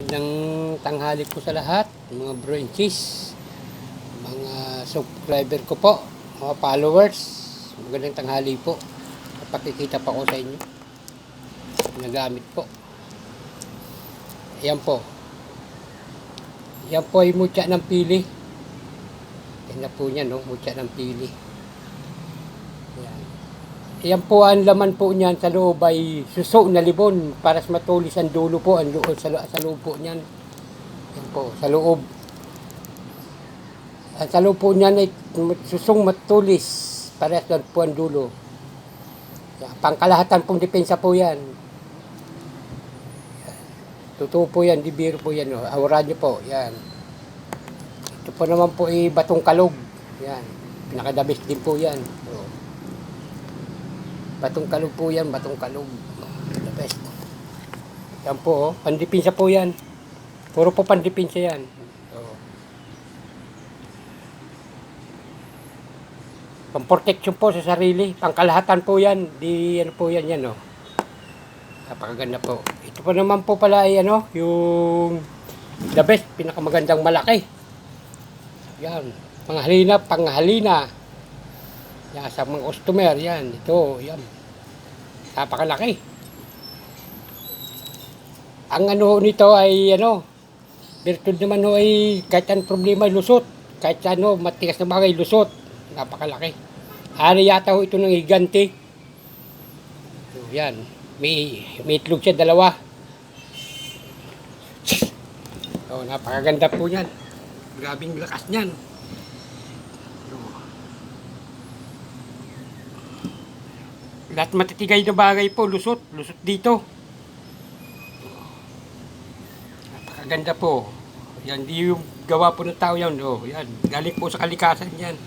Magandang tanghali po sa lahat, mga bro and sis, mga subscriber ko po, mga followers. Magandang tanghali po. Pakikita pa ko sa inyo. Nagamit po. Ayan po. Yan po ay mutya ng pili. Yan na po niya, no? Mutya ng pili. Ayan. Ayan po ang laman po niyan sa loob ay suso na libon para matulis ang dulo po, ang loob, sa loob po niyan. Ayan po, sa loob. At sa loob po niyan ay susong matulis para sa po ang dulo. Ayan, pangkalahatan pong depensa po yan. Totoo po yan, di biro po yan. Aura nyo po, yan. Ito po naman po ay batong kalog. Yan, pinakadabis din po yan. So, batong kalog po yan, batong kalog. The best. Yan po, pandipinsa po yan. Puro po pandipinsa yan. So, pang-protection po sa sarili. Pangkalahatan po yan. Di ano po yan, yan o. Napakaganda po. Ito po naman po pala ay ano, yung the best, pinakamagandang malaki. Yan, panghalina. Yan, sa mga customer, yan, ito, yan. Napakalaki. Ang ano nito ay, ano, virtud naman ho ay, kahit anong problema ay lusot. Kahit ano, matigas na bagay, lusot. Napakalaki. Ano yata ho ito ng higanti. So, yan. May itlog siya, dalawa. So, napakaganda po yan. Grabing lakas niyan. Lahat matitigay na bagay po, lusot dito. Napakaganda po. Yan, di yung gawa po ng tao yan. Oh, yan, galing po sa kalikasan yan.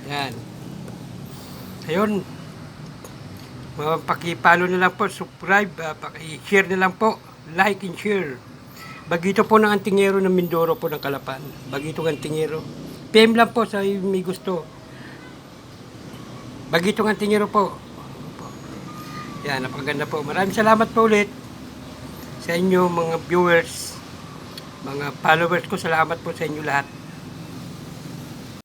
Yan. Ayun. Pakipalo na lang po, subscribe, paki-share na lang po, like and share. Bagito po ng Antingero ng Mindoro po ng Calapan. Bagito ng Antingero. PM lang po sa may gusto. Bagito ng Antingero po. Yan, napakaganda po. Maraming salamat po ulit sa inyo mga viewers, mga followers ko. Salamat po sa inyo lahat.